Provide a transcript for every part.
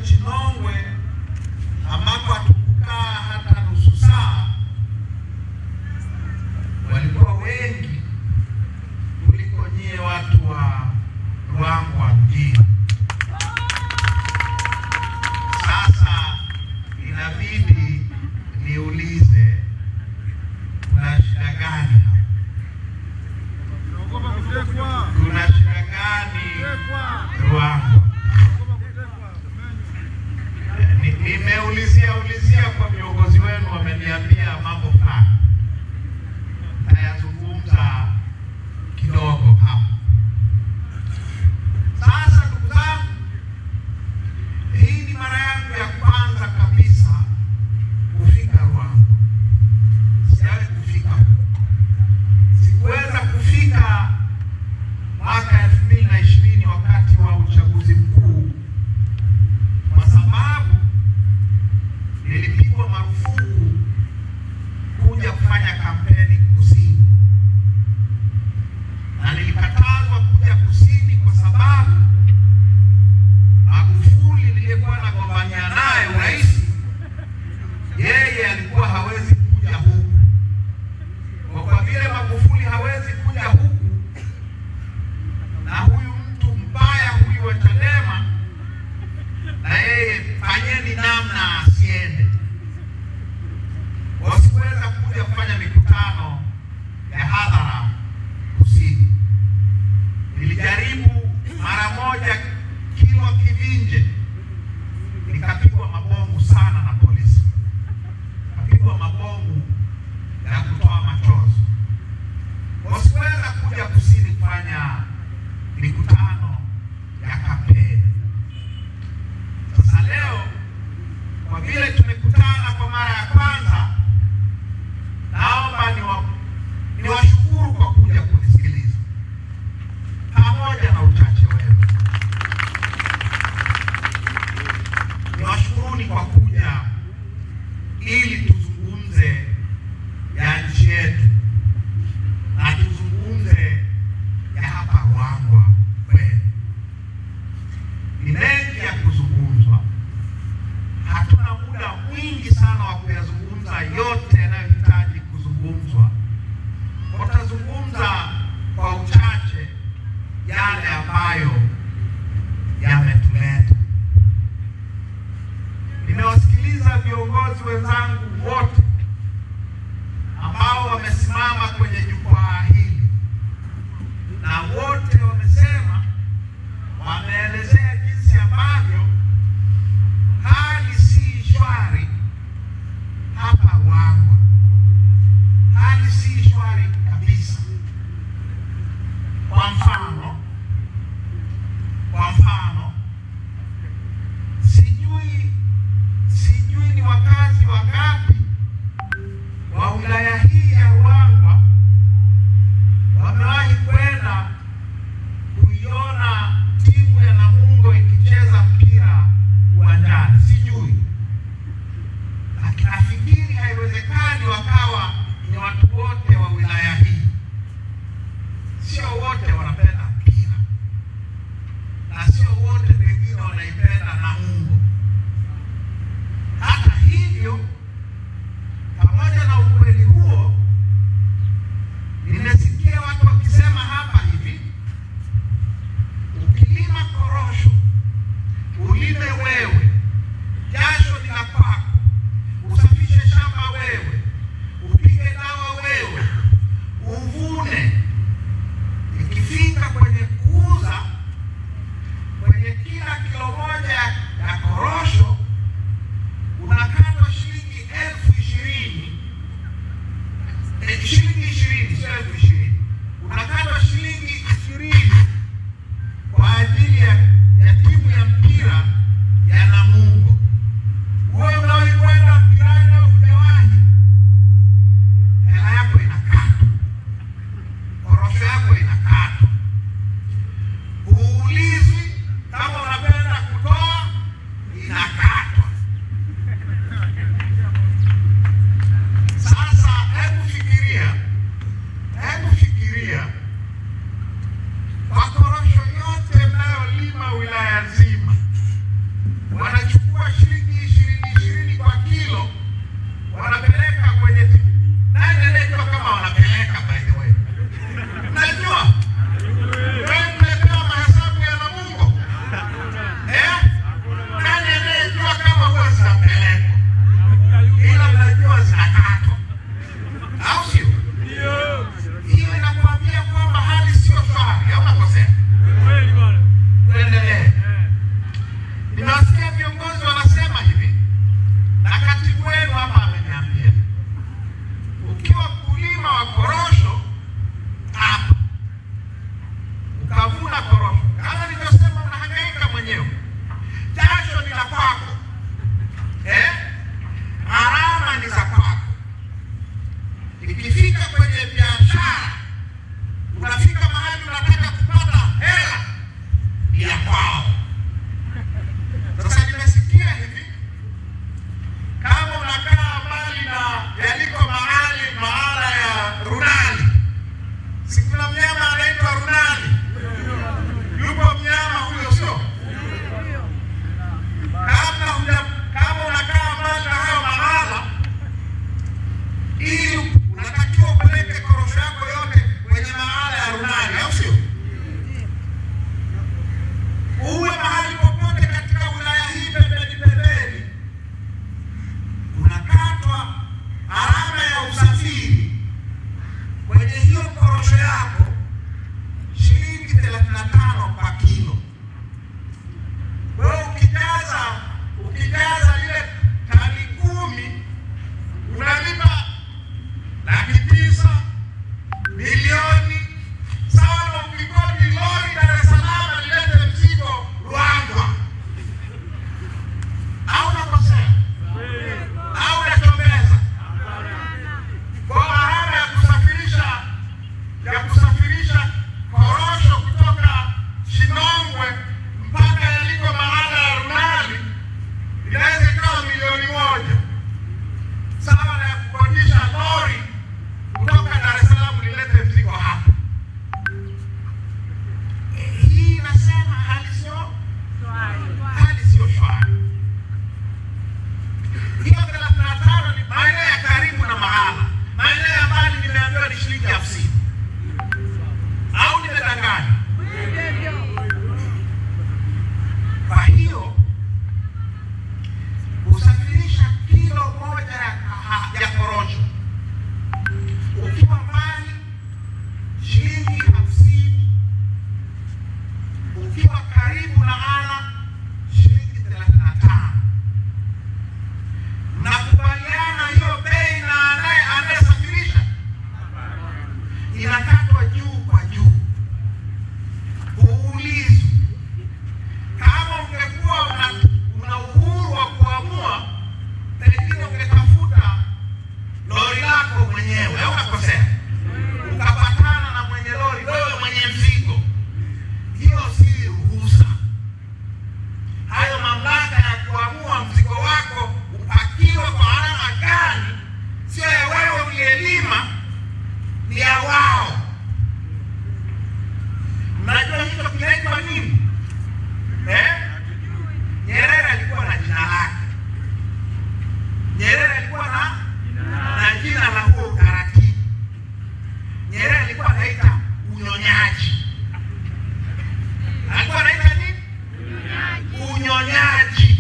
Chinongwe ambapo hatukukaa hata nusu saa, walikuwa wengi kuliko nyie watu wa Ruangwa mjini. Sasa inabidi niulize, kuna shida gani? Kuna shida gani Ruangwa? Nimeulizia kwa viongozi wenu, wameniambia mambo fulani, nayazungumza kidogo hapa. Sasa ndugu zangu, hii ni mara yangu ya kwanza kabisa kufika Ruangwa. Sijawahi kufika. Sikuweza kufika mwaka 2020 wakati wa uchaguzi mkuu, kwa sababu nilipigwa marufuku kuja kufanya kampeni Kusini, na nilikatazwa kuja Kusini kwa sababu Magufuli niliyekuwa nagombania naye urais, yeye alikuwa hawezi kuja huku. Kwa vile Magufuli hawezi kuja huku, na huyu mtu mbaya huyu wa Chadema, na yeye fanyeni namna asiende. Wasiweza kuja kufanya mikutano ya hadhara Kusini. Nilijaribu mara moja Kilwa Kivinje, nikapigwa mabomu sana na polisi. Nikapigwa mabomu ya kutoa machozi. Wasiweza kuja Kusini kufanya mikutano ya kampeni. Sasa leo, kwa vile tumekutana kwa mara ya kwanza, naomba niwashukuru kwa kuja kunisikiliza pamoja na uchache wenu. Niwashukuruni kwa kuja ili tuzungumze ya nchi yetu na tuzungumze ya hapa Ruangwa kwenu. Ni mengi ya kuzungumzwa, hatuna muda mwingi sana wa kuyazungumza yote yanayohitaji kuzungumzwa. Tutazungumza kwa uchache yale ambayo yametuleta. Nimewasikiliza viongozi wenzangu wote ambao wamesimama kwenye jukwaa hili, na wote wamesema, wameelezea jinsi ambavyo hali si shwari hapa Ruangwa. Hali si shwari kabisa. Kwa mfano, sijui ni wakazi wangapi wa wilaya hii ya Ruangwa wamewahi kwenda kuiona timu ya Namungo ikicheza mpira uwanjani. Sijui, lakini nafikiri haiwezekani wakawa ni watu wote wa wilaya hii. Sio wote wanapenda mpira, na sio wote pengine wanaipenda Namungo. Hata hivyo, pamoja na ukweli huo, nimesikia watu wakisema hapa hivi, ukilima korosho ulime wewe, jasho ni la kwako, usafishe shamba wewe, upige dawa wewe, uvune. Ikifika kwenye kuuza, kwenye kila kilo moja ya unyonyaji,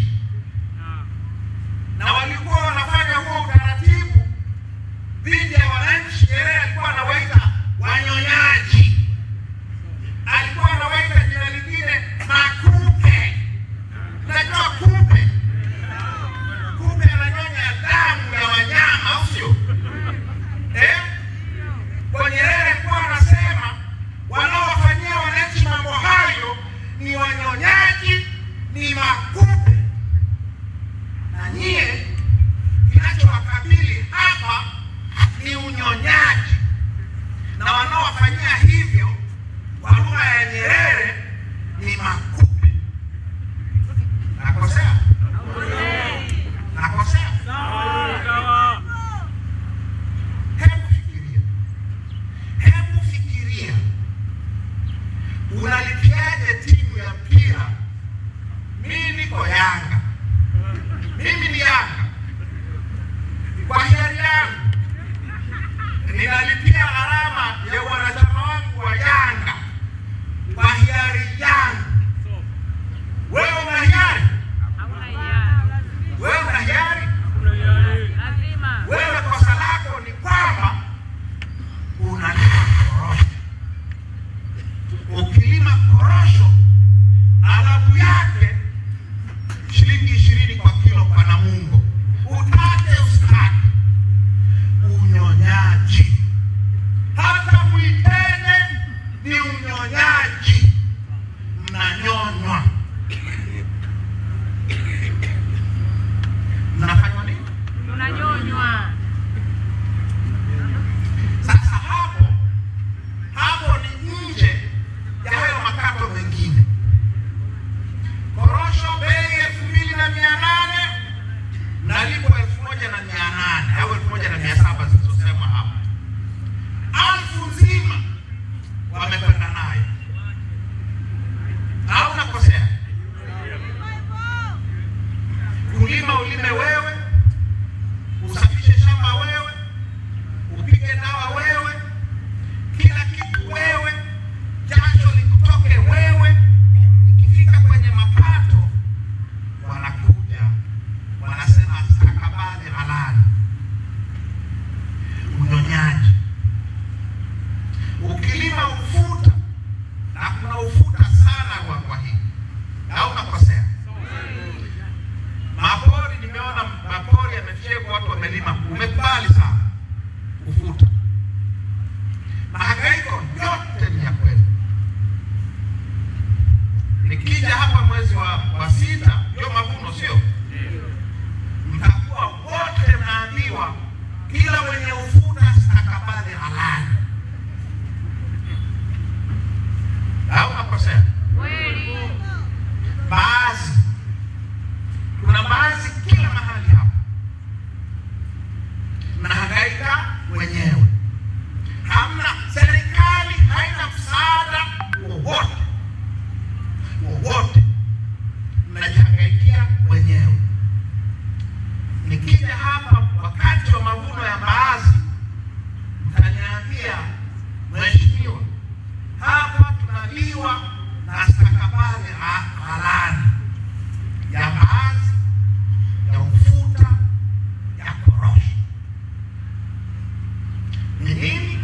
na walikuwa wanafanya huo utaratibu dhidi ya wananchi. Nyerere alikuwa anawaita wanyonyaji, alikuwa anawaita jina lingine makupe. Najua kupe, kupe ananyonya damu ya wanyama, au sio? Kwa Nyerere alikuwa anasema wanaowafanyia wananchi mambo hayo ni wanyonyaji, ni makupe. Na nyie kinachowakabili hapa ni unyonyaji, na wanaowafanyia hivyo kwa lugha ya Nyerere ni makupe. Nakosea? Nakosea? Hebu fikiria, unalipiaje timu ya mpira? Mimi niko Yanga, mimi ni Yanga, kwa hiari yangu ninalipia gharama ya wanachama wangu wa Yanga kwa hiari yangu. Wewe una hiari? Wewe una hiari? Wewe kosa lako ni kwamba unalima korosho. Ukilima korosho, adhabu yake shilingi 20 kwa kilo kwa Namungo. Utake usitake, unyonyaji. Hata mwitene ni unyonyaji, mnanyonywa. Mnafanywa nini? Mnanyonywa. Sasa hapo ni nje ya hayo makato mengine. Korosho bei 2,800 na lipo 1,800 au 1,700 zilizosema hapa. 1000 nzima wamekwenda nayo. Au nakosea? Kulima ulime wewe, usafishe shamba wewe, upige dawa wewe, kila kitu wewe, jasho likutoke wewe. Ikifika kwenye mapato wanakuja wanasema stakabadhi halali. Unyonyaji. Ukilima ufuta, na kuna ufuta sana kwa hii, au nakosea? Mapori, nimeona mapori yamefyekwa, watu wamelima, umekubali sana ufuta. Mahangaiko yote ni ya kweli. Nikija hapa mwezi wa 6 ndio mavuno, sio? Mtakuwa wote mnaambiwa kila mwenye ufuta stakabadhi halali. Au nakosea? Baadhi, kuna baadhi kila mahali hapa mnahangaika wenyewe. Hamna, serikali haina msaada wowote, mnajihangaikia wenyewe. Nikija hapa wakati wa mavuno ya mbaazi, mtaniambia mheshimiwa, hapa tunaliwa na stakabadhi halali ya mbaazi, ya ufuta, ya korosho. Ni nini?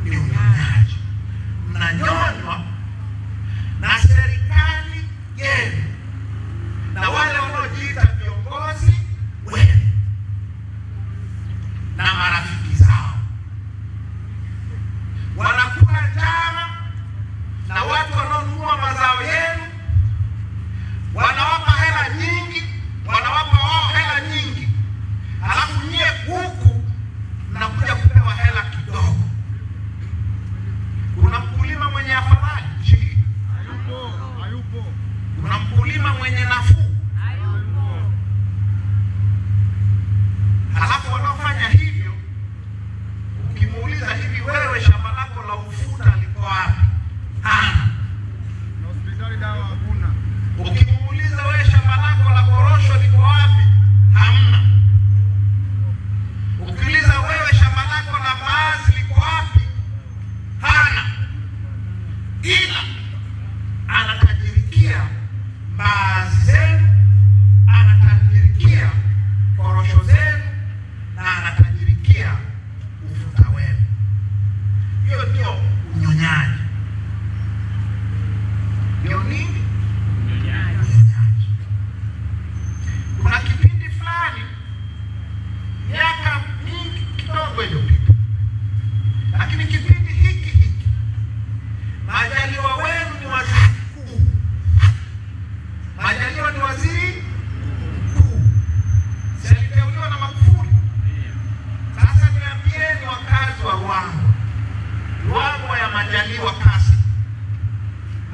Ni unyonyaji. Mnanyonywa na serikali yenu na wale wanaojiita viongozi wenu na marafiki zao. Wanakula njama na watu wanaonunua mazao yenu, wanawapa hela nyingi, wanawapa wao hela nyingi, halafu nyie huku mnakuja kupewa hela kidogo. Kuna mkulima mwenye afadhali nchi hii? Hayupo. Kuna mkulima mwenye nafuu? Hayupo. Halafu wanaofanya hivyo, ukimuuliza hivi, wewe shamba lako la ufuta liko wapi? Hana. Na hospitali dawa hakuna. Ukimuuliza wewe shamba lako la korosho liko wapi? Hamna. Ukiuliza wewe shamba lako la mbaazi liko wapi? Hana. Ila anatajirikia mbaazi waziri mkuu. Si aliteuliwa na Magufuli? Sasa niambieni wakazi wa Ruangwa ya Majaliwa Kassim,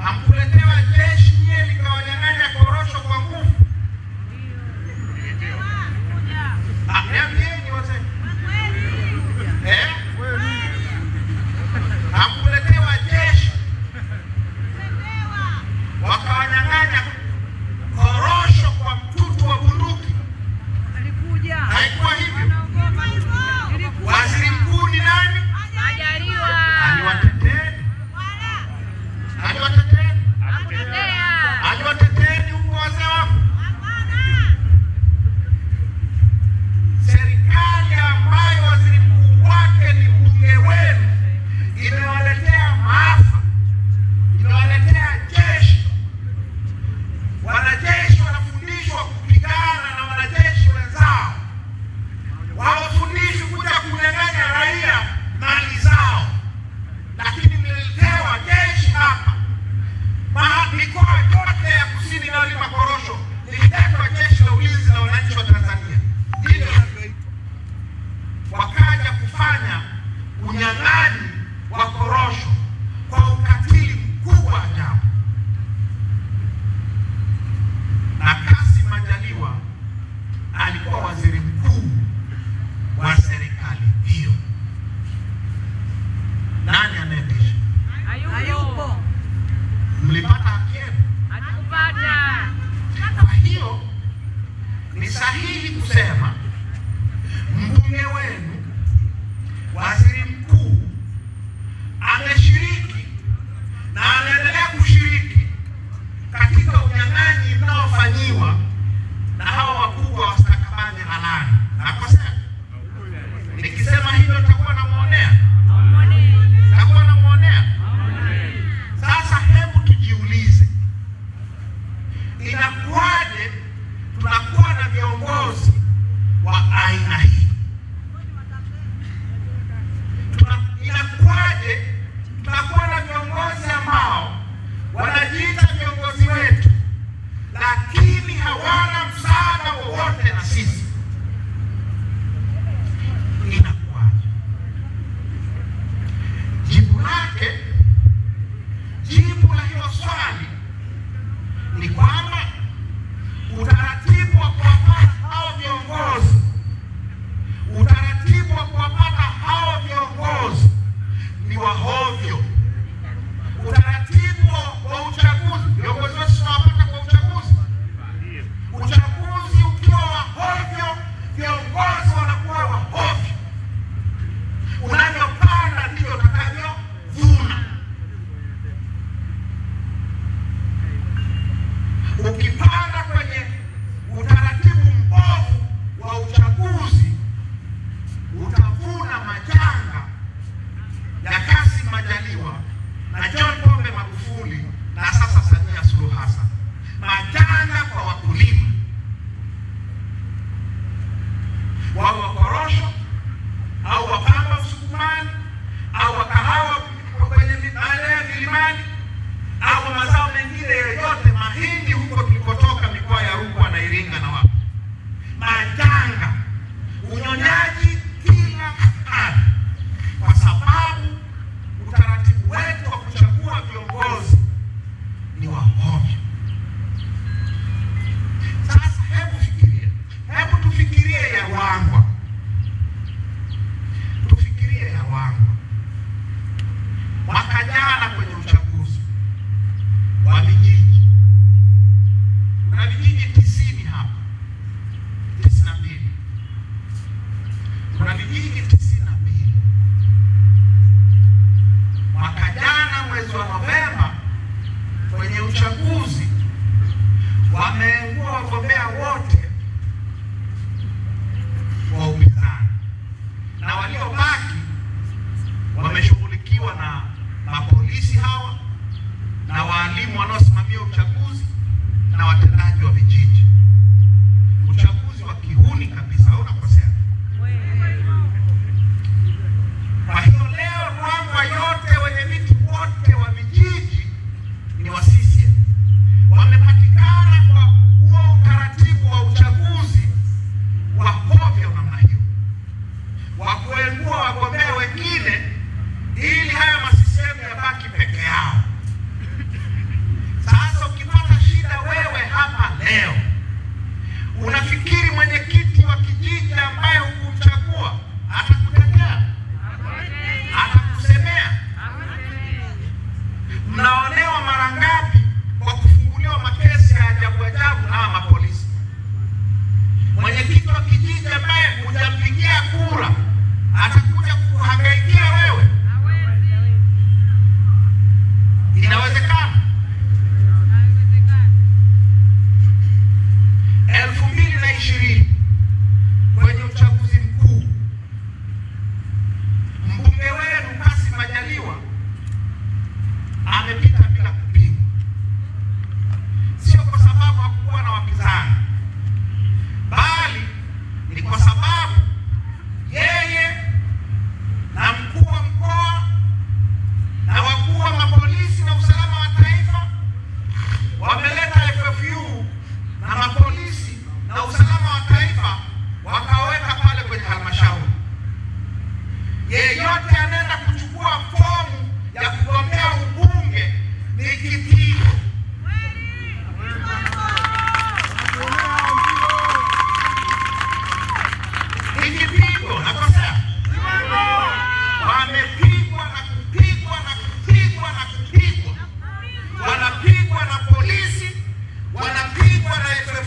hamkuletewa jeshi nyie likawanyang'anya korosho kwa nguvu? Niambieni wazee. Hamkuletewa jeshi wakawanyang'anya korosho kwa mtutu wa bunduki? Haikuwa hivyo? Waziri mkuu ni nani? Majaliwa. Aliwateteni? Aliwateteni? Aliwateteni huko wazee wangu? Serikali ambayo waziri mkuu wake ni mbunge wenu imewaletea maafa, imewaletea jeshi. Wanajeshi wanafundishwa kupigana na wanajeshi wenzao, hawafundishwi kuja kunyang'anya raia mali zao. Lakini mliletewa jeshi hapa. Mikoa yote ya kusini inayolima korosho lililetwa jeshi la ulinzi la wananchi wa Tanzania, ndivyo linavyoitwa. Wakaja kufanya unyang'anyi wa korosho kwa ukatili mkubwa ajabu. Na Kassim Majaliwa alikuwa waziri mkuu wa serikali hiyo. Nani anayepisha? Hayupo. Mlipata haki yenu? Hatukupata. Kwa hiyo ni sahihi kusema mbunge wenu, waziri mkuu, ameshiriki na anaendelea kushiriki katika unyang'anyi unaofanyiwa na hawa wakubwa wa stakabadhi halali. Nakosea? Nikisema hivyo nitakuwa namuonea? Nitakuwa namuonea? Sasa hebu tujiulize, inakuwaje tunakuwa na viongozi wa aina hii? Inakuwaje tunakuwa na viongozi ambao wanajiita viongozi wetu lakini hawana msaada wowote na sisi? Inakuwaje? Jibu la hilo swali ni kwamba utaratibu wa kuwapata hao viongozi, ni wa hovyo. Utaratibu wa uchaguzi, viongozi wetu tunawapata kwa uchaguzi. Uchaguzi ukiwa wa hovyo, viongozi wanakuwa wa hovyo. Unavyopanda ndivyo utakavyovuna. Ukipanda kwenye utaratibu mbovu wa uchaguzi, utavuna majanga ya Kassim Majaliwa na John Pombe Magufuli na sasa Samia Suluhu Hassan. Majanga kwa wakulima, wao wa korosho au wapamba Usukumani au wakahawa kwenye maeneo ya vilimani au mazao mengine yoyote, mahindi huko tulikotoka mikoa ya Rukwa na Iringa na wapi. Majanga, unyonyaji kila hali, kwa sababu utaratibu wetu wa kuchagua viongozi ni wa hovyo.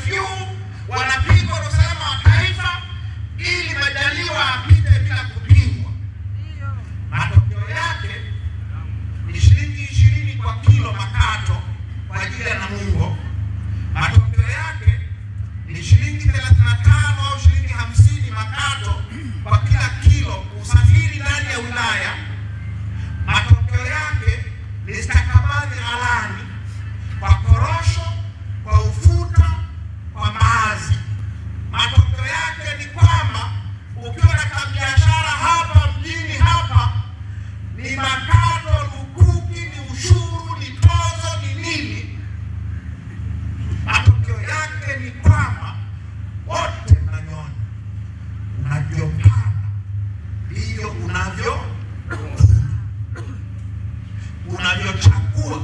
review, wanapigwa na usalama wa taifa ili Majaliwa apite bila kupingwa. Matokeo yake ni shilingi 20 kwa kilo makato kwa ajili ya Namungo. Matokeo yake ni shilingi 35 au shilingi 50 makato kwa kila kilo usafiri ndani ya wilaya. Matokeo yake ni stakabadhi ghalani kwa korosho, kwa ufuta, kwa maazi. Matokeo yake ni kwamba ukiwa na biashara hapa mjini hapa ni makato, lukuki, ni ushuru, ni tozo, ni nini. Matokeo yake ni kwamba wote mnanyona, unavyopanda ndivyo unavyochagua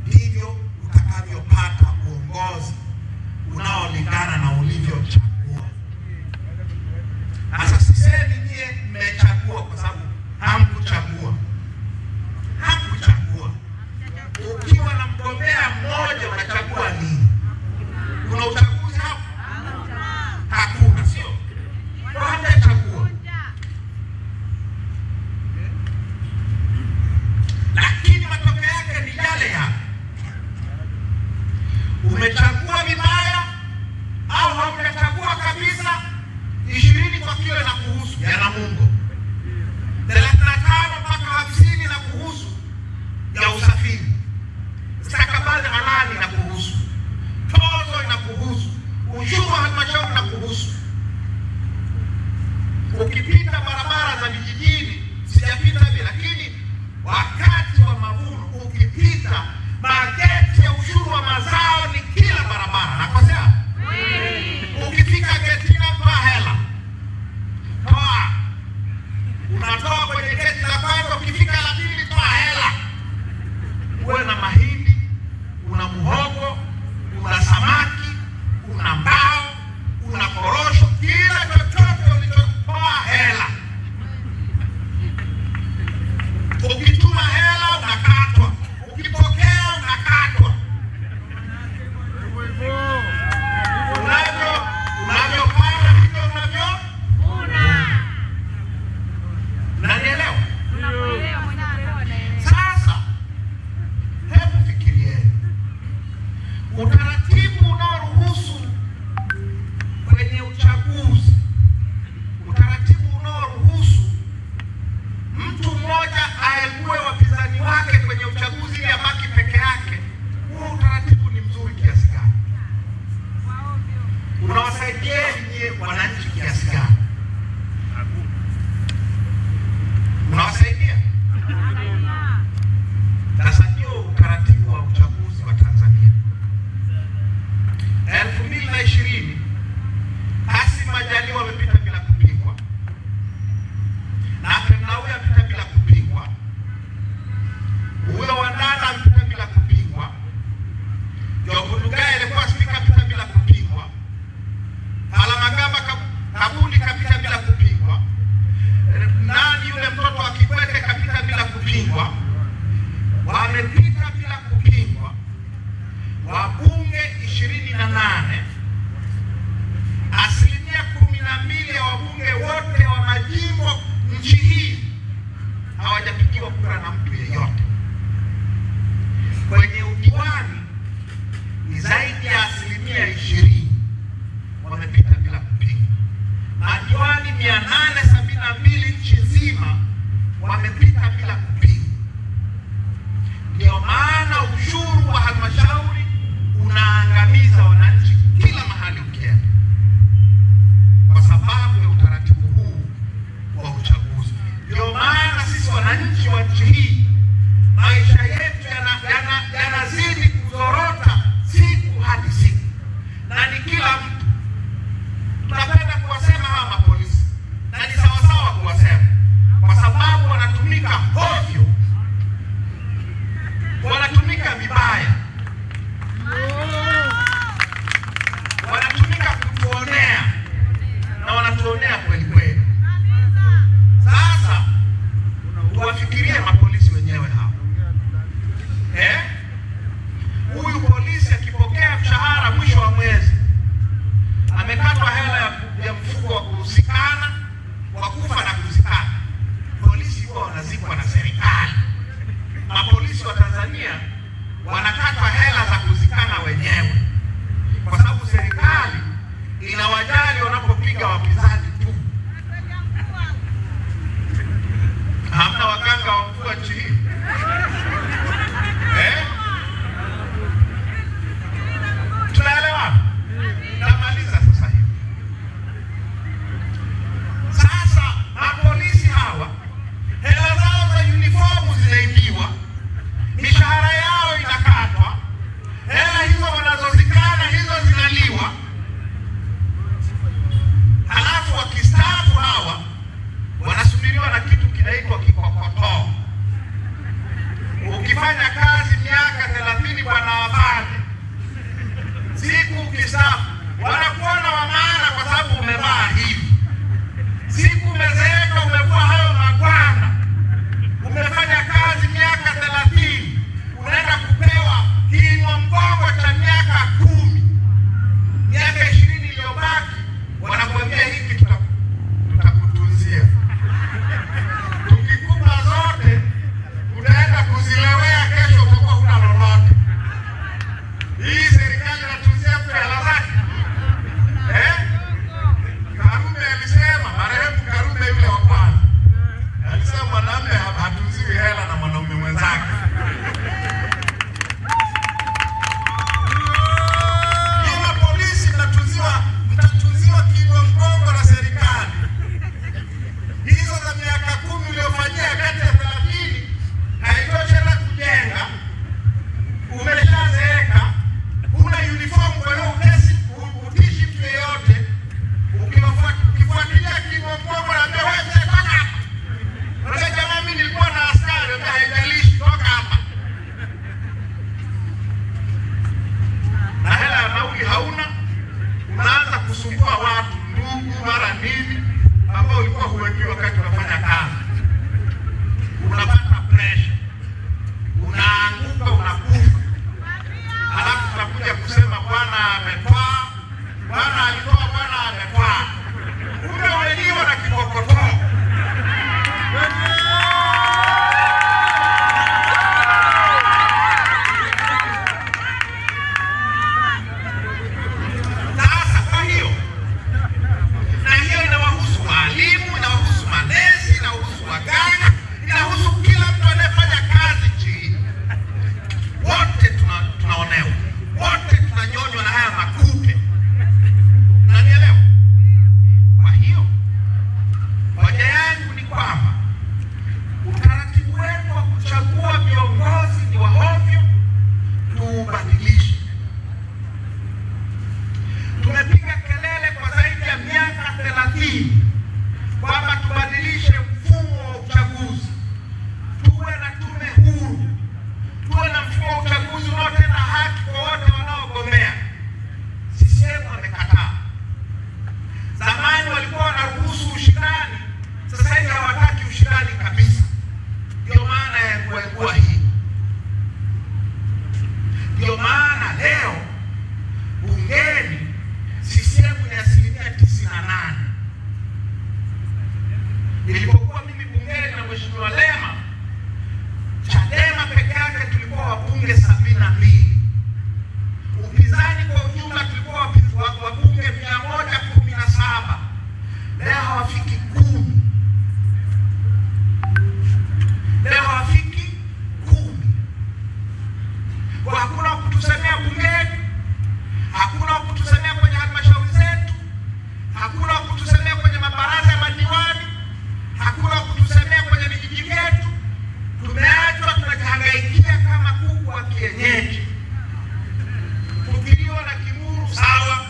ndivyo utakavyopata uongozi unaolingana na ulivyochagua. Sasa sisemi nyie mmechagua kwa sababu hamkuchagua. Ukiwa na mgombea mmoja unachagua nini? Kuna uchaguzi hapo? Hakuna, sio? Kwa hamjachagua. Lakini matokeo yake ni yale ya umechagua vibaya au haujachagua kabisa. 20 kwa kilo na kuhusu ya Namungo, 35 mpaka 50 na kuhusu ya usafiri, stakabadhi ghalani na kuhusu, tozo na kuhusu, ushuru wa halmashauri na kuhusu. Ukipita barabara za vijijini, sijapita bila, lakini wakati wa mavuno ukipita mageti ya ushuru wa mazao ni kila barabara. Nakosea? Ukifika geti na hela toa, unatoa kwenye geti la kwanza, ukifika la pili toa hela. Uwe na mahindi, una muhogo, una samaki, una mbao, una korosho, kila chochote ulichotoa hela. Ukituma hela unakatwa, ukipokea unakatwa. Unavyopanda hivyo unavyovuna. Unanielewa? Sasa hebu fikirieni utaratibu unaoruhusu kwenye uchaguzi, utaratibu unaoruhusu mtu mmoja aegue wapinzani wake kwenye uchaguzi ili abaki peke yake. Huo utaratibu ni mzuri kiasi gani? Unawasaidia nyie wananchi kiasi gani? Unawasaidia? Sasa ndio utaratibu wa uchaguzi wa Tanzania. 2020 Kassim Majaliwa wamepita bila kupingwa, na Mnawi amepita bila kupingwa, huyo Wandana amepita bila kupingwa, Job Ndugai alikuwa spika amepita bila kupingwa, Palamagamba Kabudi kusumbua watu, ndugu mara nini, ambao ulikuwa huelewi wakati unafanya kazi. Unapata pressure, unaanguka, unakufa. Halafu tunakuja kusema Bwana ametwaa, Bwana alitoa, Bwana ametwaa. Kumbe umeliwa na kikokotoo. Kwamba tubadilishe mfumo wa uchaguzi, tuwe na tume huru, tuwe na mfumo wa uchaguzi unaotenda haki kwa wote wanaogombea. CCM wamekataa. Zamani walikuwa wanaruhusu ushindani, sasa hivi hawataki ushindani kabisa. Ndio maana ya kuegua hii. Ndio maana leo bungeni CCM ni 98%. Nilipokuwa mimi bungeni na Mheshimiwa Lema, Chadema peke yake tulikuwa wabunge 72. Upinzani kwa ujumla tulikuwa wabunge 117. Leo hawafiki 10. Leo hawafiki 10. Kwa hakuna wa kutusemea bungeni, hakuna wa kutusemea kwenye halmashauri zetu, hakuna wa kutusemea kwenye mabaraza ya madiwani, hakuna kutusemea kwenye vijiji vyetu. Tumeachwa tunahangaikia kama kuku wa kienyeji. Tukiliwa na kimuru sawa,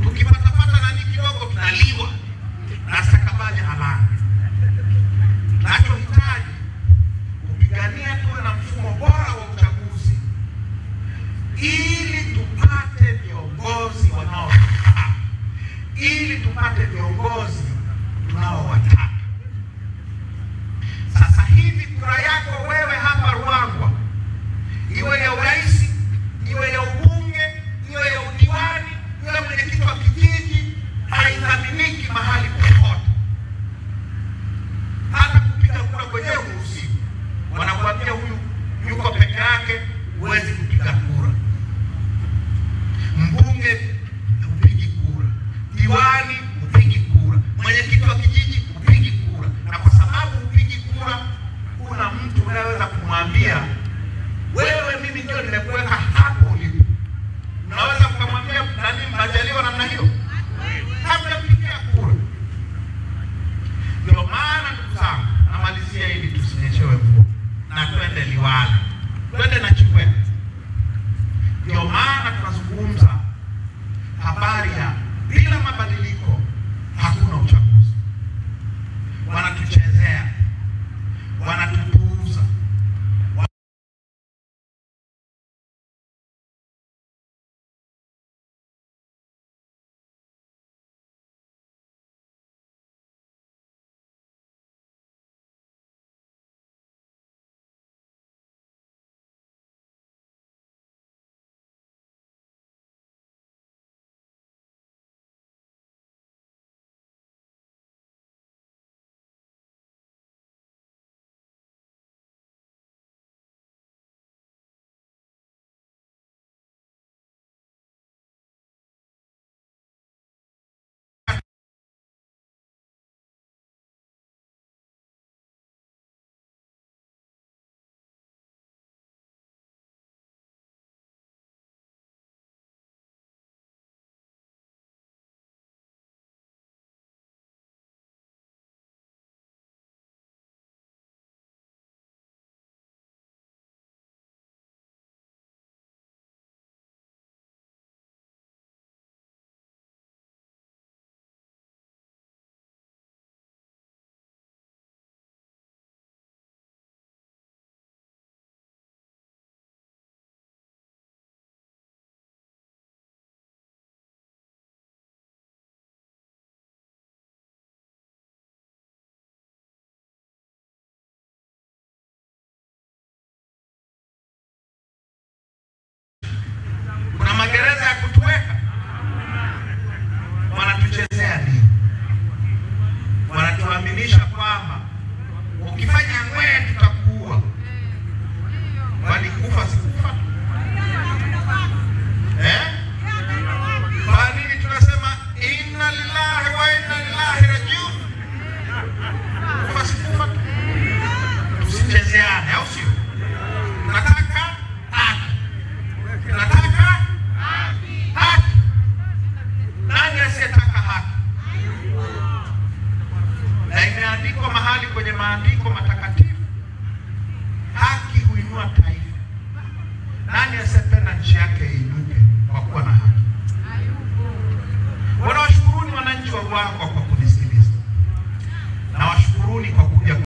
tukipatapata nani kidogo tunaliwa na stakabadhi halali. Tunachohitaji kupigania tuwe na mfumo bora wa uchaguzi ili tupate viongozi wanaofaa, ili tupate viongozi tunaowataka. Sasa hivi kura yako wewe hapa Ruangwa, iwe ya urais, iwe ya ubunge, iwe ya udiwani, iwe mwenyekiti wa kijiji, haithaminiki mahali popote. Hata kupiga kura kwenyewe usiku, wanakuambia huyu yuko peke yake, huwezi kupiga kura. Mbunge upigi kura, diwani upigi kura, mwenyekiti wa kijiji upigi ukifanya ngwee tutakuua. Bali kufa sikufa. Kwa nini tunasema inna lillahi wa inna ilaihi rajiun? Kufa sikufa. Tusichezeane, au sio? Tunataka haki. Tunataka haki. Nani asiyetaka haki? Na imeandikwa mahali kwenye maandiko matakatifu